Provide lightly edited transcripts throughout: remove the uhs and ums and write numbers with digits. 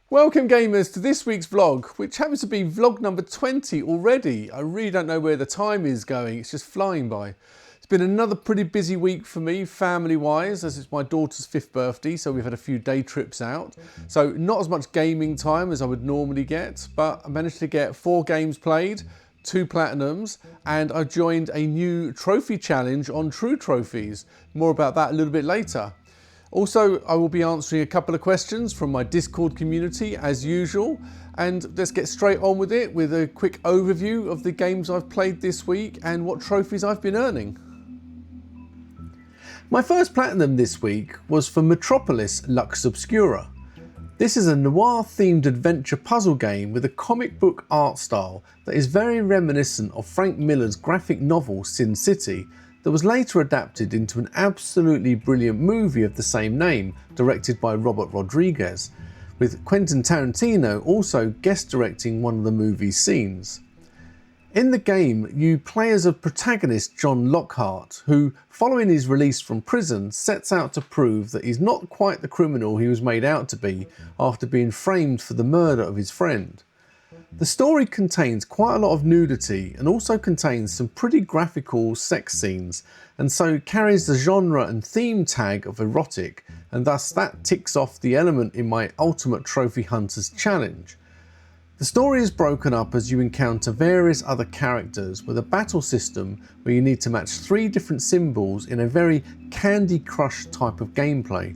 Welcome gamers to this week's vlog, which happens to be vlog number 20 already. I really don't know where the time is going, it's just flying by. It's been another pretty busy week for me, family-wise, as it's my daughter's 5th birthday, so we've had a few day trips out. So not as much gaming time as I would normally get, but I managed to get 4 games played, 2 platinums, and I joined a new trophy challenge on TrueTrophies. More about that a little bit later. Also, I will be answering a couple of questions from my Discord community as usual, and let's get straight on with it with a quick overview of the games I've played this week and what trophies I've been earning. My first platinum this week was for Metropolis Lux Obscura. This is a noir-themed adventure puzzle game with a comic book art style that is very reminiscent of Frank Miller's graphic novel Sin City, that was later adapted into an absolutely brilliant movie of the same name, directed by Robert Rodriguez, with Quentin Tarantino also guest directing one of the movie's scenes. In the game, you play as a protagonist John Lockhart, who, following his release from prison, sets out to prove that he's not quite the criminal he was made out to be after being framed for the murder of his friend. The story contains quite a lot of nudity and also contains some pretty graphical sex scenes, and so carries the genre and theme tag of erotic, and thus that ticks off the element in my Ultimate Trophy Hunters challenge. The story is broken up as you encounter various other characters with a battle system where you need to match 3 different symbols in a very Candy Crush type of gameplay.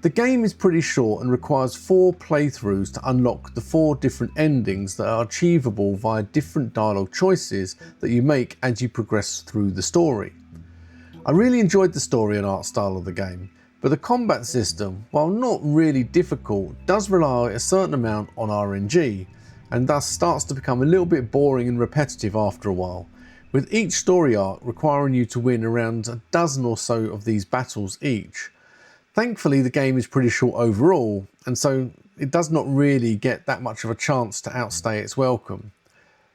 The game is pretty short and requires 4 playthroughs to unlock the 4 different endings that are achievable via different dialogue choices that you make as you progress through the story. I really enjoyed the story and art style of the game, but the combat system, while not really difficult, does rely a certain amount on RNG, and thus starts to become a little bit boring and repetitive after a while, with each story arc requiring you to win around a dozen or so of these battles each. Thankfully, the game is pretty short overall, and so it does not really get that much of a chance to outstay its welcome.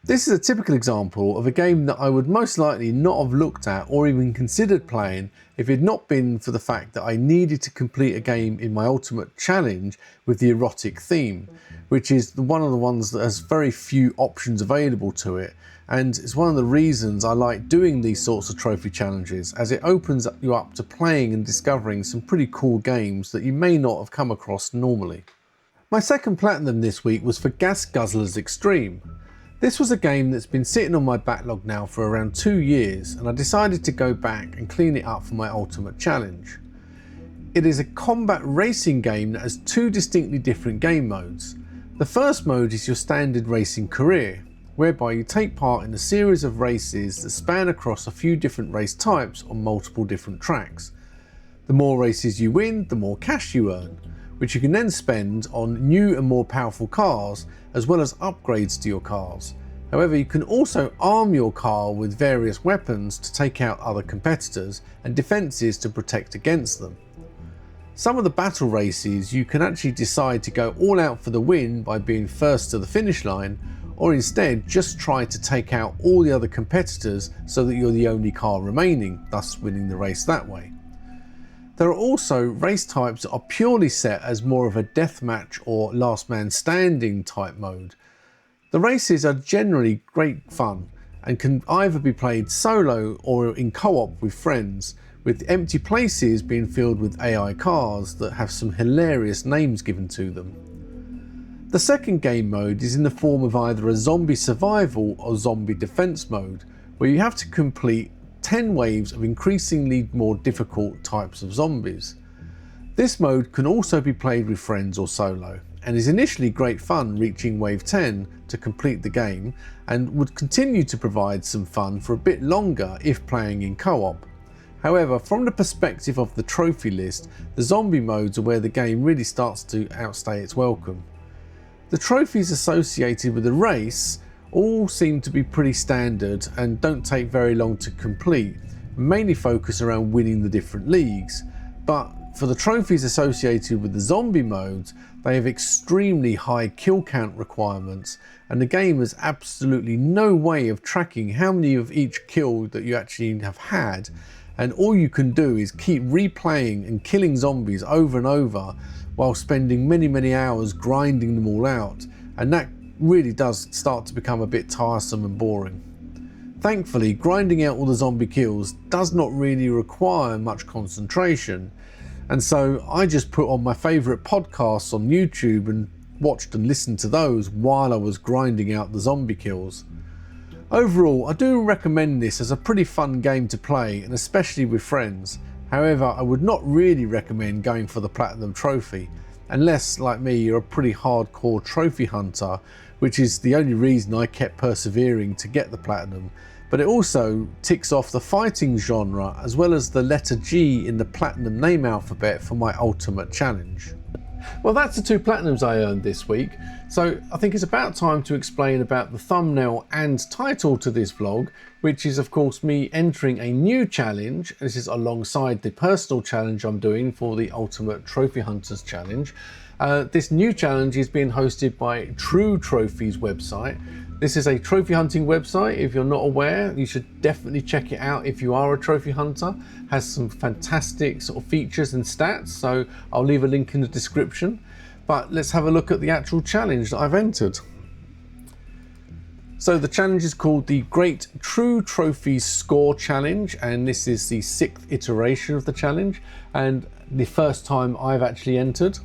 This is a typical example of a game that I would most likely not have looked at or even considered playing if it had not been for the fact that I needed to complete a game in my Ultimate Challenge with the erotic theme, which is one of the ones that has very few options available to it, and it's one of the reasons I like doing these sorts of trophy challenges, as it opens you up to playing and discovering some pretty cool games that you may not have come across normally. My second platinum this week was for Guzzlers Extreme. This was a game that's been sitting on my backlog now for around 2 years, and I decided to go back and clean it up for my Ultimate Challenge. It is a combat racing game that has 2 distinctly different game modes. The first mode is your standard racing career, whereby you take part in a series of races that span across a few different race types on multiple different tracks. The more races you win, the more cash you earn, which you can then spend on new and more powerful cars, as well as upgrades to your cars. However, you can also arm your car with various weapons to take out other competitors and defences to protect against them. Some of the battle races you can actually decide to go all out for the win by being first to the finish line, or instead just try to take out all the other competitors so that you're the only car remaining, thus winning the race that way. There are also race types that are purely set as more of a deathmatch or last man standing type mode. The races are generally great fun and can either be played solo or in co-op with friends, with empty places being filled with AI cars that have some hilarious names given to them. The second game mode is in the form of either a zombie survival or zombie defense mode, where you have to complete 10 waves of increasingly more difficult types of zombies. This mode can also be played with friends or solo, and is initially great fun reaching wave 10 to complete the game, and would continue to provide some fun for a bit longer if playing in co-op. However, from the perspective of the trophy list, the zombie modes are where the game really starts to outstay its welcome. The trophies associated with the race all seem to be pretty standard and don't take very long to complete, mainly focus around winning the different leagues, but for the trophies associated with the zombie modes, they have extremely high kill count requirements, and the game has absolutely no way of tracking how many of each kill that you actually have had, and all you can do is keep replaying and killing zombies over and over while spending many hours grinding them all out, and that really does start to become a bit tiresome and boring. Thankfully, grinding out all the zombie kills does not really require much concentration, and so I just put on my favourite podcasts on YouTube and watched and listened to those while I was grinding out the zombie kills. Overall, I do recommend this as a pretty fun game to play, and especially with friends. However, I would not really recommend going for the Platinum Trophy, unless, like me, you're a pretty hardcore trophy hunter, which is the only reason I kept persevering to get the Platinum. But it also ticks off the fighting genre as well as the letter G in the Platinum name alphabet for my ultimate challenge. Well, that's the 2 Platinums I earned this week, so I think it's about time to explain about the thumbnail and title to this vlog, which is of course me entering a new challenge. This is alongside the personal challenge I'm doing for the Ultimate Trophy Hunters Challenge. This new challenge is being hosted by TrueTrophies website. This is a trophy hunting website. If you're not aware, you should definitely check it out if you are a trophy hunter. It has some fantastic sort of features and stats, so I'll leave a link in the description. But let's have a look at the actual challenge that I've entered. So the challenge is called the Great TrueTrophies Score Challenge, and this is the 6th iteration of the challenge and the first time I've actually entered.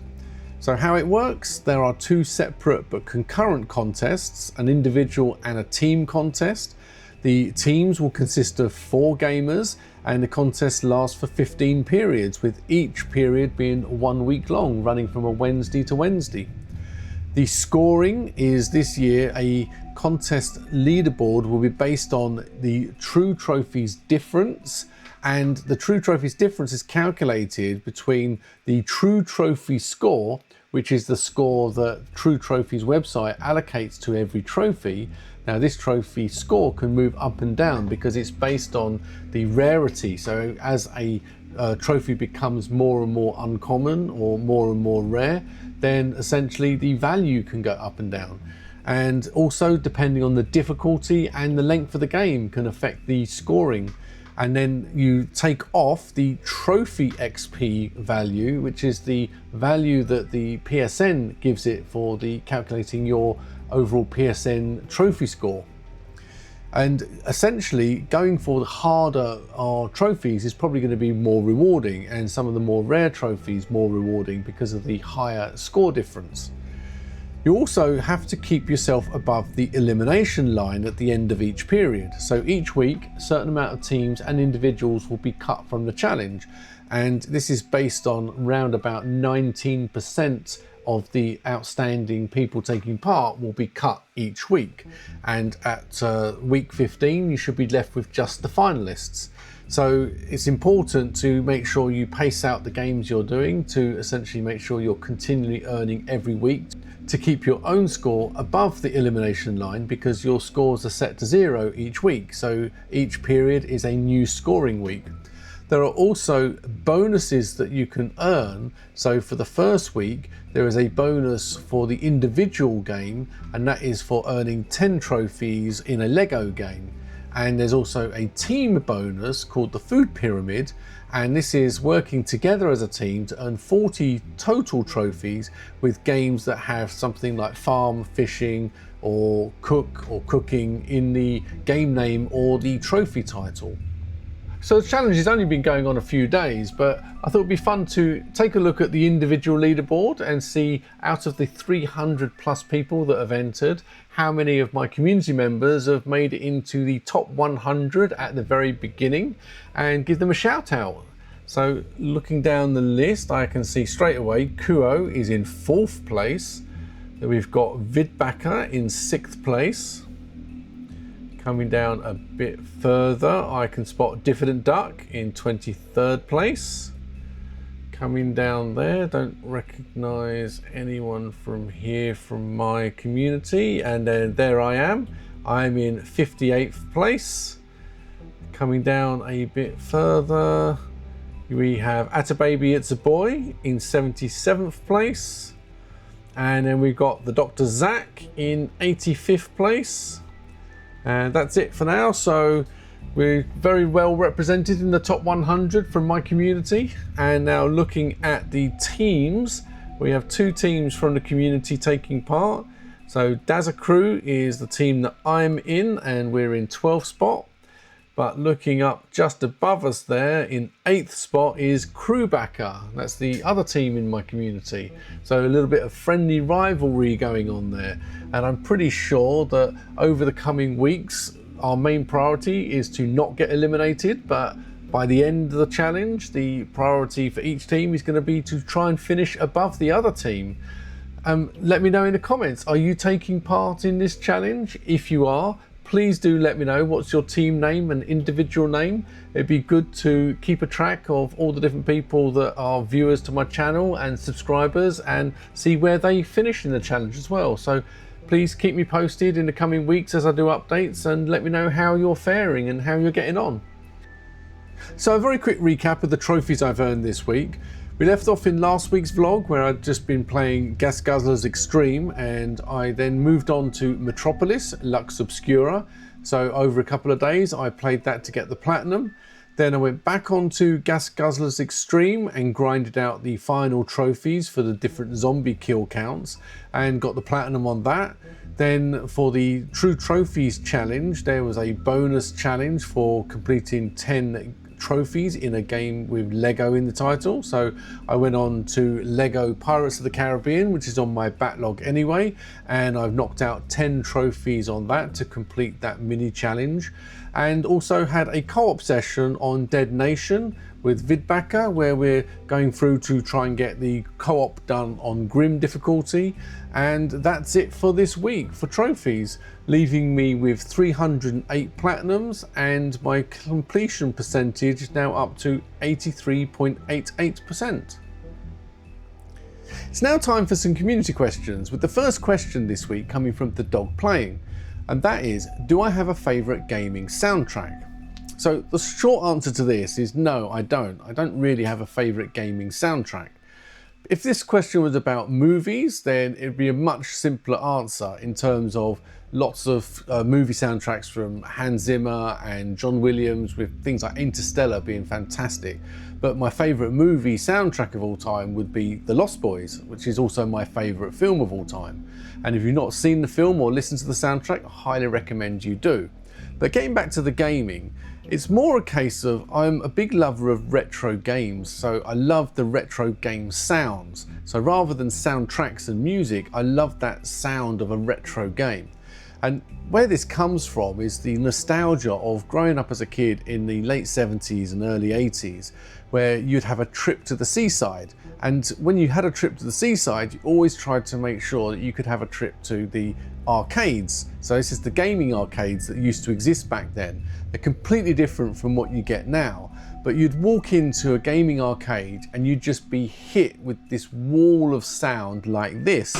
So how it works, there are 2 separate but concurrent contests, an individual and a team contest. The teams will consist of 4 gamers and the contest lasts for 15 periods, with each period being 1 week long, running from a Wednesday to Wednesday. The scoring is this year a contest leaderboard will be based on the TrueTrophies difference, and the TrueTrophies difference is calculated between the TrueTrophy score, which is the score that TrueTrophies website allocates to every trophy. Now this trophy score can move up and down because it's based on the rarity. So as a trophy becomes more and more uncommon or more and more rare, then essentially the value can go up and down. And also depending on the difficulty and the length of the game can affect the scoring. And then you take off the trophy XP value, which is the value that the PSN gives it for the calculating your overall PSN trophy score. And essentially going for the harder trophies is probably going to be more rewarding, and some of the more rare trophies more rewarding because of the higher score difference. You also have to keep yourself above the elimination line at the end of each period. So each week, a certain amount of teams and individuals will be cut from the challenge. And this is based on round about 19% of the outstanding people taking part will be cut each week. And at week 15, you should be left with just the finalists. So it's important to make sure you pace out the games you're doing to essentially make sure you're continually earning every week to keep your own score above the elimination line, because your scores are set to 0 each week. So each period is a new scoring week. There are also bonuses that you can earn. So for the first week, there is a bonus for the individual game, and that is for earning 10 trophies in a Lego game. And there's also a team bonus called the Food Pyramid, and this is working together as a team to earn 40 total trophies with games that have something like farm, fishing, or cook or cooking in the game name or the trophy title. So the challenge has only been going on a few days, but I thought it'd be fun to take a look at the individual leaderboard and see, out of the 300 plus people that have entered, how many of my community members have made it into the top 100 at the very beginning, and give them a shout out. So looking down the list, I can see straight away Kuo is in 4th place. Then we've got Vidbacker in 6th place. Coming down a bit further, I can spot Diffident Duck in 23rd place. Coming down there, don't recognize anyone from here from my community. And then there I am. I'm in 58th place. Coming down a bit further, we have Atababy It's a Boy in 77th place. And then we've got the Dr. Zach in 85th place. And that's it for now. So we're very well represented in the top 100 from my community. And now looking at the teams, We have 2 teams from the community taking part. So Dazza Crew is the team that I'm in, and we're in 12th spot. But looking up just above us there in 8th spot is Crewbacker. That's the other team in my community. So a little bit of friendly rivalry going on there. And I'm pretty sure that over the coming weeks, our main priority is to not get eliminated, but by the end of the challenge, the priority for each team is going to be to try and finish above the other team. Let me know in the comments, are you taking part in this challenge? If you are, please do let me know what's your team name and individual name. It'd be good to keep a track of all the different people that are viewers to my channel and subscribers, and see where they finish in the challenge as well. So please keep me posted in the coming weeks as I do updates, and let me know how you're faring and how you're getting on. So a very quick recap of the trophies I've earned this week. We left off in last week's vlog where I'd just been playing Guzzlers Extreme, and I then moved on to Metropolis, Lux Obscura. So over a couple of days I played that to get the platinum. Then I went back onto Guzzlers Extreme and grinded out the final trophies for the different zombie kill counts and got the platinum on that. Then for the TrueTrophies challenge, there was a bonus challenge for completing 10 trophies in a game with Lego in the title. So I went on to Lego Pirates of the Caribbean, which is on my backlog anyway, and I've knocked out 10 trophies on that to complete that mini challenge. And also had a co-op session on Dead Nation with Vidbacker, where we're going through to try and get the co-op done on Grim difficulty. And that's it for this week for trophies, leaving me with 308 platinums, and my completion percentage now up to 83.88%. It's now time for some community questions, with the first question this week coming from The Dog Playing, and that is, do I have a favourite gaming soundtrack? So the short answer to this is no, I don't. I don't really have a favourite gaming soundtrack. If this question was about movies, then it'd be a much simpler answer in terms of lots of movie soundtracks from Hans Zimmer and John Williams, with things like Interstellar being fantastic. But my favourite movie soundtrack of all time would be The Lost Boys, which is also my favourite film of all time. And if you've not seen the film or listened to the soundtrack, I highly recommend you do. But getting back to the gaming, it's more a case of I'm a big lover of retro games, so I love the retro game sounds. So rather than soundtracks and music, I love that sound of a retro game. And where this comes from is the nostalgia of growing up as a kid in the late 70s and early 80s, where you'd have a trip to the seaside. And when you had a trip to the seaside, you always tried to make sure that you could have a trip to the arcades. So this is the gaming arcades that used to exist back then. They're completely different from what you get now. But you'd walk into a gaming arcade and you'd just be hit with this wall of sound like this.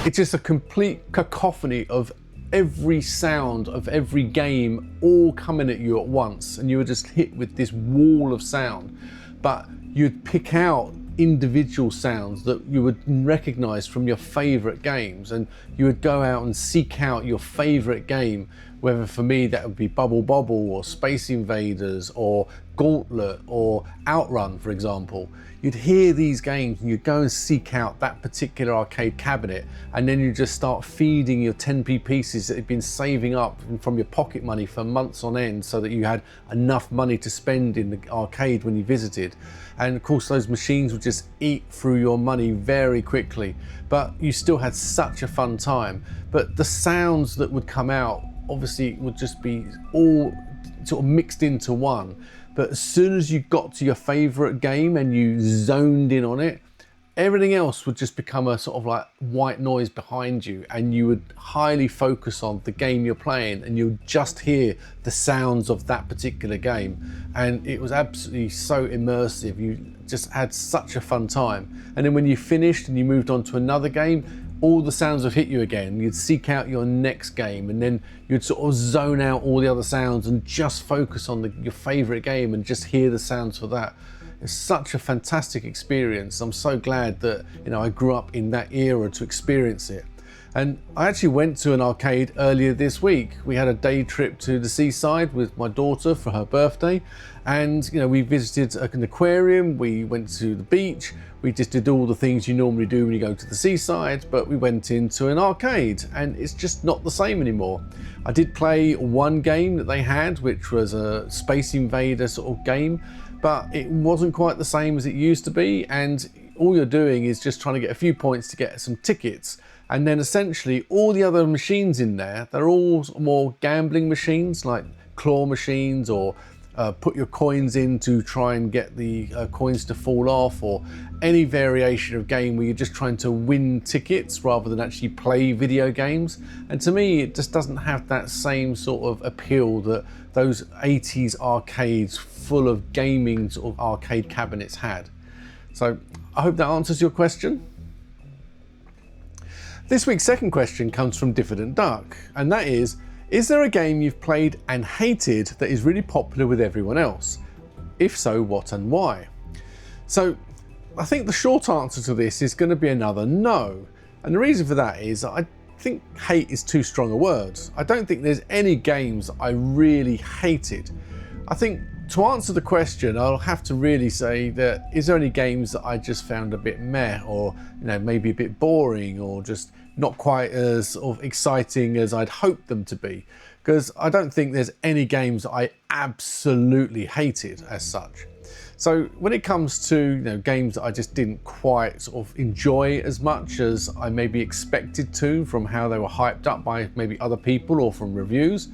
It's just a complete cacophony of every sound of every game all coming at you at once, and you were just hit with this wall of sound. But you'd pick out individual sounds that you would recognize from your favorite games, and you would go out and seek out your favorite game, whether for me that would be Bubble Bobble or Space Invaders or Gauntlet or Outrun, for example. You'd hear these games and you'd go and seek out that particular arcade cabinet, and then you just start feeding your 10p pieces that had been saving up from your pocket money for months on end, so that you had enough money to spend in the arcade when you visited. And of course those machines would just eat through your money very quickly, but you still had such a fun time. But the sounds that would come out obviously would just be all sort of mixed into one. But as soon as you got to your favorite game and you zoned in on it, everything else would just become a sort of like white noise behind you, and you would highly focus on the game you're playing, and you'd just hear the sounds of that particular game. And it was absolutely so immersive. You just had such a fun time. And then when you finished and you moved on to another game, all the sounds would hit you again. You'd seek out your next game, and then you'd sort of zone out all the other sounds and just focus on your favorite game and just hear the sounds for that. It's such a fantastic experience. I'm so glad that, you know, I grew up in that era to experience it. And I actually went to an arcade earlier this week. We had a day trip to the seaside with my daughter for her birthday, and we visited an aquarium, we went to the beach, we just did all the things you normally do when you go to the seaside, but we went into an arcade and it's just not the same anymore. I did play one game that they had, which was a Space Invader sort of game, but it wasn't quite the same as it used to be, and all you're doing is just trying to get a few points to get some tickets. And then essentially all the other machines in there, they're all more gambling machines, like claw machines, or put your coins in to try and get the coins to fall off, or any variation of game where you're just trying to win tickets rather than actually play video games. And to me, it just doesn't have that same sort of appeal that those 80s arcades full of gaming sort of arcade cabinets had. So I hope that answers your question. This week's second question comes from Diffident Duck, and that is there a game you've played and hated that is really popular with everyone else? If so, what and why? So I think the short answer to this is going to be another no. And the reason for that is I think hate is too strong a word. I don't think there's any games I really hated. I think to answer the question, I'll have to really say that, is there any games that I just found a bit meh, or maybe a bit boring, or just not quite as sort of exciting as I'd hoped them to be? Because I don't think there's any games that I absolutely hated as such. So when it comes to games that I just didn't quite sort of enjoy as much as I maybe expected to from how they were hyped up by maybe other people or from reviews,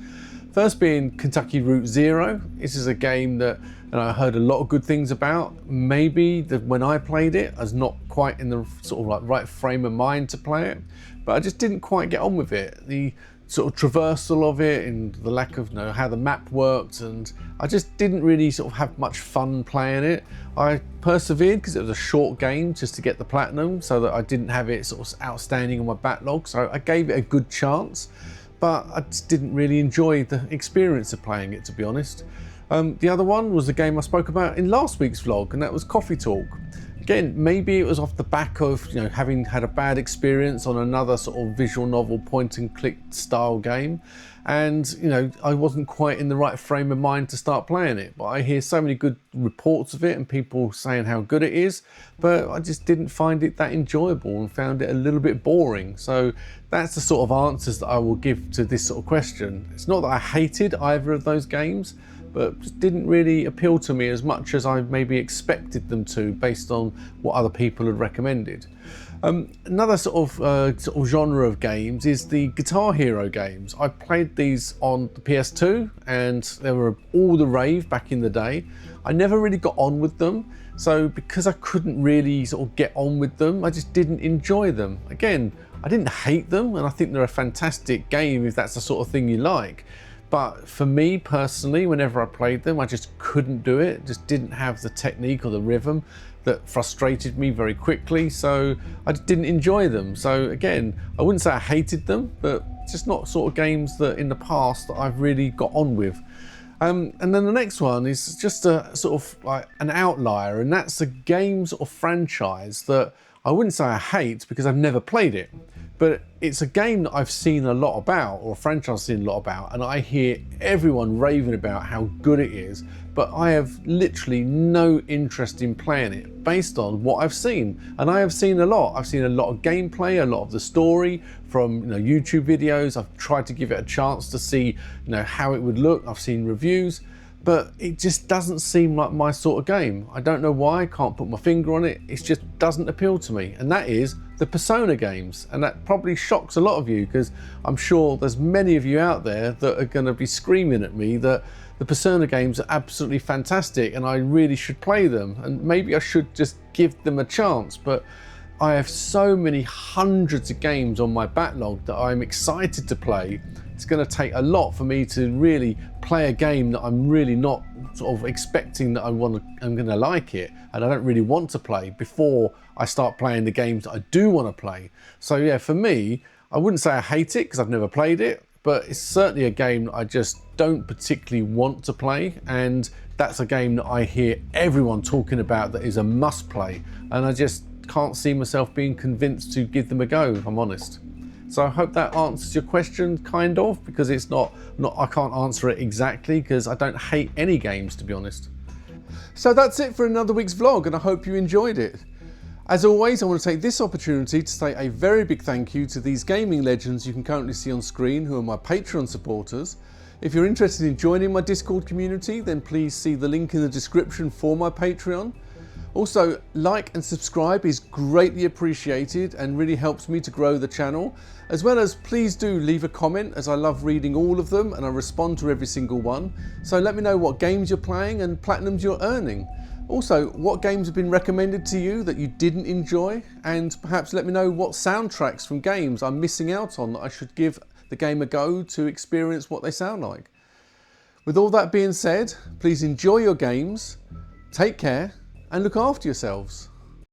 first being Kentucky Route Zero. This is a game that I heard a lot of good things about. Maybe when I played it, I was not quite in the sort of like right frame of mind to play it, but I just didn't quite get on with it. The sort of traversal of it and the lack of how the map worked, and I just didn't really sort of have much fun playing it. I persevered because it was a short game just to get the platinum, so that I didn't have it sort of outstanding on my backlog, so I gave it a good chance. But I just didn't really enjoy the experience of playing it, to be honest. The other one was the game I spoke about in last week's vlog, and that was Coffee Talk. Again, maybe it was off the back of having had a bad experience on another sort of visual novel point and click style game, and I wasn't quite in the right frame of mind to start playing it. But I hear so many good reports of it and people saying how good it is, but I just didn't find it that enjoyable and found it a little bit boring. So that's the sort of answers that I will give to this sort of question. It's not that I hated either of those games, but just didn't really appeal to me as much as I maybe expected them to, based on what other people had recommended. Another sort of genre of games is the Guitar Hero games. I played these on the PS2 and they were all the rave back in the day. I never really got on with them, so because I couldn't really sort of get on with them, I just didn't enjoy them. Again, I didn't hate them, and I think they're a fantastic game if that's the sort of thing you like. But for me personally, whenever I played them, I just couldn't do it. Just didn't have the technique or the rhythm that frustrated me very quickly, so I just didn't enjoy them. So again, I wouldn't say I hated them, but just not sort of games that in the past that I've really got on with. And then the next one is just a sort of like an outlier, and that's a game sort of franchise that I wouldn't say I hate because I've never played it. But it's a game that I've seen a lot about, or a franchise I've seen a lot about, and I hear everyone raving about how good it is, but I have literally no interest in playing it based on what I've seen. And I have seen a lot. I've seen a lot of gameplay, a lot of the story from YouTube videos. I've tried to give it a chance to see how it would look. I've seen reviews, but it just doesn't seem like my sort of game. I don't know why, I can't put my finger on it. It just doesn't appeal to me, and that is the Persona games. And that probably shocks a lot of you, because I'm sure there's many of you out there that are going to be screaming at me that the Persona games are absolutely fantastic and I really should play them, and maybe I should just give them a chance. But I have so many hundreds of games on my backlog that I'm excited to play. It's going to take a lot for me to really play a game that I'm really not sort of expecting that I'm going to like it, and I don't really want to play before I start playing the games that I do want to play. So yeah, for me, I wouldn't say I hate it because I've never played it, but it's certainly a game that I just don't particularly want to play, and that's a game that I hear everyone talking about that is a must play, and I just can't see myself being convinced to give them a go, if I'm honest. So I hope that answers your question, kind of, because it's not I can't answer it exactly because I don't hate any games, to be honest. So that's it for another week's vlog, and I hope you enjoyed it. As always, I want to take this opportunity to say a very big thank you to these gaming legends you can currently see on screen who are my Patreon supporters. If you're interested in joining my Discord community, then please see the link in the description for my Patreon. Also, like and subscribe is greatly appreciated and really helps me to grow the channel. As well as, please do leave a comment, as I love reading all of them and I respond to every single one. So let me know what games you're playing and platinums you're earning. Also, what games have been recommended to you that you didn't enjoy, and perhaps let me know what soundtracks from games I'm missing out on that I should give the game a go to experience what they sound like. With all that being said, please enjoy your games, take care, and look after yourselves.